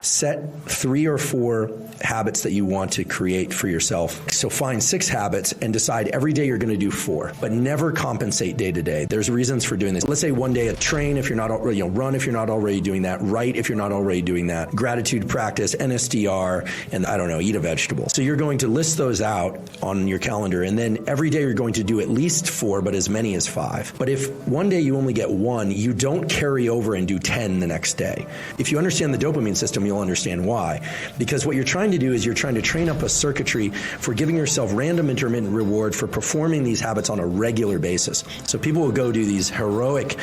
set 3 or 4 habits that you want to create for yourself. So find 6 habits and decide every day you're going to do 4, but never compensate day to day. There's reasons for doing this. Let's say one day train if you're not already, run if you're not already doing that, write if you're not already doing that, gratitude practice, NSDR, and eat a vegetable. So you're going to list those out on your calendar, and then every day you're going to do at least 4, but as many as 5. But if one day you only get 1, you don't carry over and do 10 the next day. If you understand the dopamine system, you'll understand why. Because what you're trying to do is you're trying to train up a circuitry for giving yourself random intermittent reward for performing these habits on a regular basis. So people will go do these heroic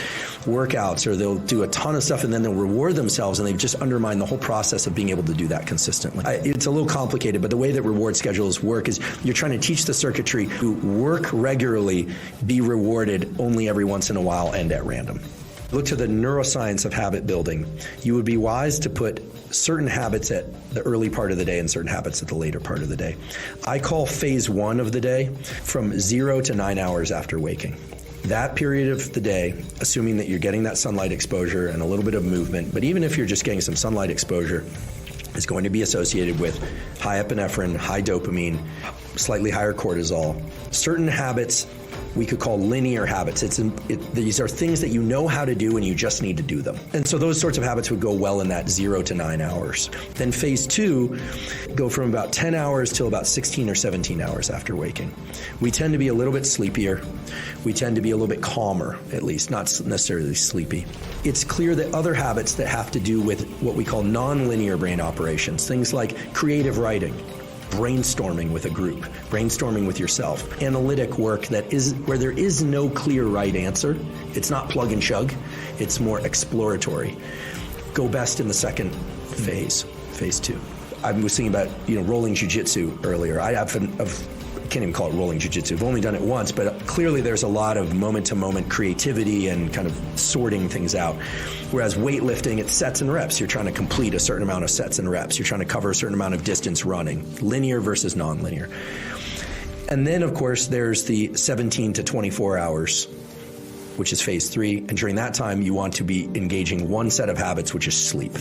workouts, or they'll do a ton of stuff and then they'll reward themselves, and they've just undermined the whole process of being able to do that consistently. It's a little complicated, but the way that reward schedules work is you're trying to teach the circuitry to work regularly, be rewarded only every once in a while and at random. Look to the neuroscience of habit building. You would be wise to put certain habits at the early part of the day and certain habits at the later part of the day. I call phase 1 of the day from 0 to 9 hours after waking. That period of the day, assuming that you're getting that sunlight exposure and a little bit of movement, but even if you're just getting some sunlight exposure, is going to be associated with high epinephrine, high dopamine, slightly higher cortisol. Certain habits we could call linear habits. These are things that you know how to do and you just need to do them. And so those sorts of habits would go well in that 0 to 9 hours. Then phase 2, go from about 10 hours till about 16 or 17 hours after waking. We tend to be a little bit sleepier. We tend to be a little bit calmer, at least, not necessarily sleepy. It's clear that other habits that have to do with what we call non-linear brain operations, things like creative writing, brainstorming with a group, brainstorming with yourself, analytic work that is where there is no clear right answer. It's not plug and chug. It's more exploratory. Go best in the second phase 2. I was thinking about rolling jiu-jitsu earlier. I can't even call it rolling jiu-jitsu. I've only done it once, but clearly there's a lot of moment-to-moment creativity and kind of sorting things out. Whereas weightlifting, it's sets and reps. You're trying to complete a certain amount of sets and reps. You're trying to cover a certain amount of distance running, linear versus non-linear. And then, of course, there's the 17 to 24 hours, which is phase 3. And during that time, you want to be engaging one set of habits, which is sleep.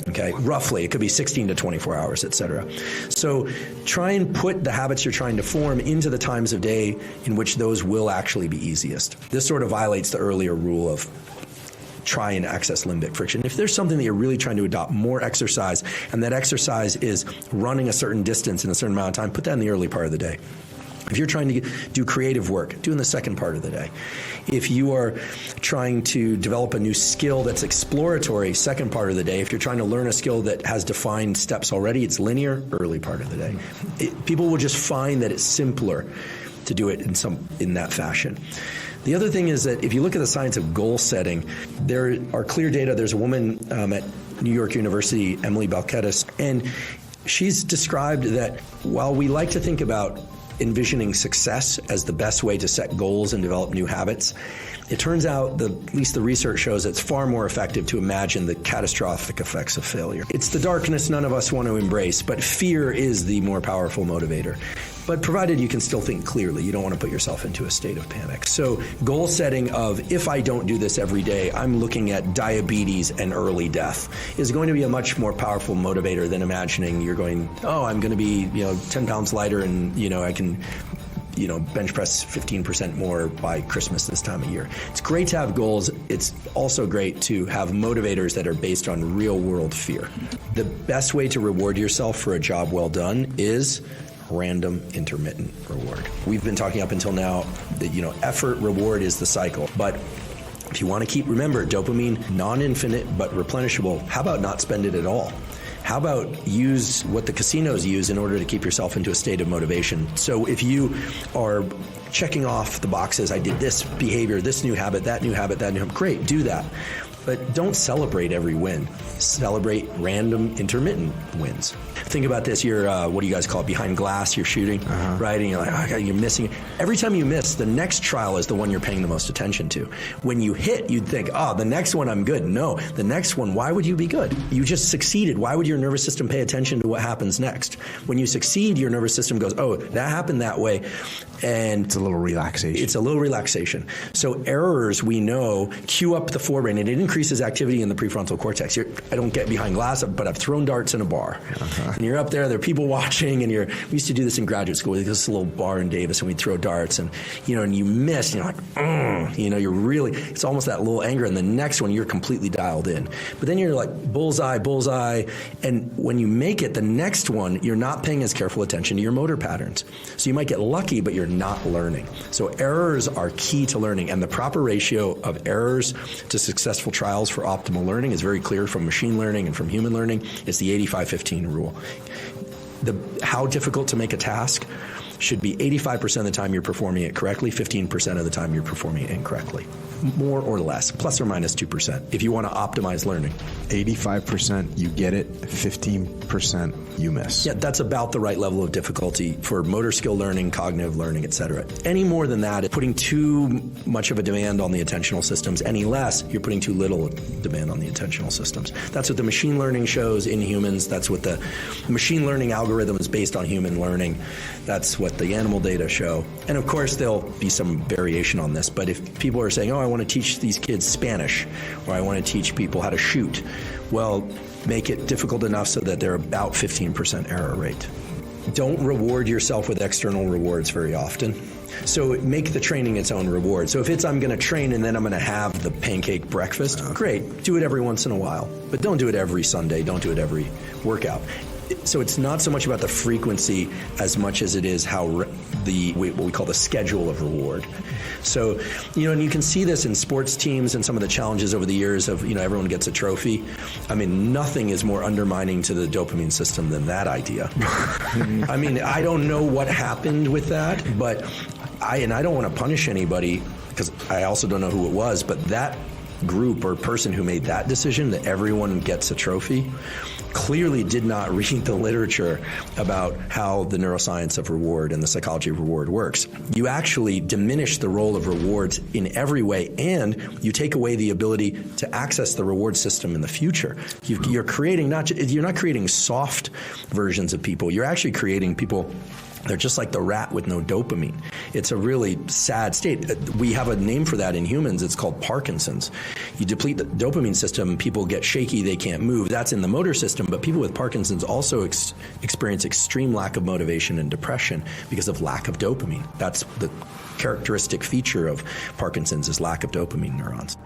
Okay, roughly, it could be 16 to 24 hours, et cetera. So try and put the habits you're trying to form into the times of day in which those will actually be easiest. This sort of violates the earlier rule of try and access limbic friction. If there's something that you're really trying to adopt, more exercise, and that exercise is running a certain distance in a certain amount of time, put that in the early part of the day. If you're trying to do creative work, do in the second part of the day. If you are trying to develop a new skill that's exploratory, second part of the day. If you're trying to learn a skill that has defined steps already, it's linear, early part of the day. People will just find that it's simpler to do it in that fashion. The other thing is that if you look at the science of goal setting, there are clear data. There's a woman at New York University, Emily Balketis, and she's described that while we like to think about envisioning success as the best way to set goals and develop new habits, it turns out, at least the research shows, it's far more effective to imagine the catastrophic effects of failure. It's the darkness none of us want to embrace, but fear is the more powerful motivator. But provided you can still think clearly, you don't want to put yourself into a state of panic. So goal setting of, if I don't do this every day, I'm looking at diabetes and early death, is going to be a much more powerful motivator than imagining you're going, I'm going to be 10 pounds lighter and I can bench press 15% more by Christmas this time of year. It's great to have goals. It's also great to have motivators that are based on real world fear. The best way to reward yourself for a job well done is random intermittent reward. We've been talking up until now that effort reward is the cycle, but if you want to remember dopamine, non-infinite but replenishable, how about not spend it at all? How about use what the casinos use in order to keep yourself into a state of motivation? So if you are checking off the boxes, I did this behavior, this new habit, that new habit, great, do that. But don't celebrate every win. Celebrate random intermittent wins. Think about this. You're, what do you guys call it? Behind glass, you're shooting, right? And you're like, oh, you're missing. Every time you miss, the next trial is the one you're paying the most attention to. When you hit, you'd think, oh, the next one I'm good. No, the next one, why would you be good? You just succeeded. Why would your nervous system pay attention to what happens next? When you succeed, your nervous system goes, oh, that happened that way. And it's a little relaxation. It's a little relaxation. So errors, we know, cue up the forebrain, and it increases activity in the prefrontal cortex. I don't get behind glass, but I've thrown darts in a bar. And you're up there are people watching, and we used to do this in graduate school. There's this little bar in Davis, and we'd throw darts, and and you miss, you're like, you're really, it's almost that little anger, and the next one, you're completely dialed in. But then you're like, bullseye, and when you make it, the next one, you're not paying as careful attention to your motor patterns. So you might get lucky, but you're not learning. So errors are key to learning, and the proper ratio of errors to successful trials for optimal learning is very clear from machine learning and from human learning. It's the 85-15 rule. How difficult to make a task should be 85% of the time you're performing it correctly, 15% of the time you're performing it incorrectly. More or less, plus or minus 2%, if you want to optimize learning. 85% you get it, 15% you miss. Yeah, that's about the right level of difficulty for motor skill learning, cognitive learning, etc. Any more than that, it's putting too much of a demand on the attentional systems. Any less, you're putting too little demand on the attentional systems. That's what the machine learning shows in humans. That's what the machine learning algorithm is based on human learning. That's what the animal data show. And of course, there'll be some variation on this, but if people are saying, oh, I want to teach these kids Spanish, or I want to teach people how to shoot, well, make it difficult enough so that they're about 15% error rate. Don't reward yourself with external rewards very often. So make the training its own reward. So if it's I'm going to train and then I'm going to have the pancake breakfast, great, do it every once in a while. But don't do it every Sunday, don't do it every workout. So it's not so much about the frequency as much as it is how what we call the schedule of reward. So, and you can see this in sports teams and some of the challenges over the years of, everyone gets a trophy. I mean, nothing is more undermining to the dopamine system than that idea. I mean, I don't know what happened with that, but I don't want to punish anybody because I also don't know who it was, but that group or person who made that decision that everyone gets a trophy clearly did not read the literature about how the neuroscience of reward and the psychology of reward works. You actually diminish the role of rewards in every way, and you take away the ability to access the reward system in the future. You're creating you're not creating soft versions of people. You're actually creating people. They're just like the rat with no dopamine. It's a really sad state. We have a name for that in humans. It's called Parkinson's. You deplete the dopamine system, people get shaky, they can't move. That's in the motor system, but people with Parkinson's also experience extreme lack of motivation and depression because of lack of dopamine. That's the characteristic feature of Parkinson's is lack of dopamine neurons.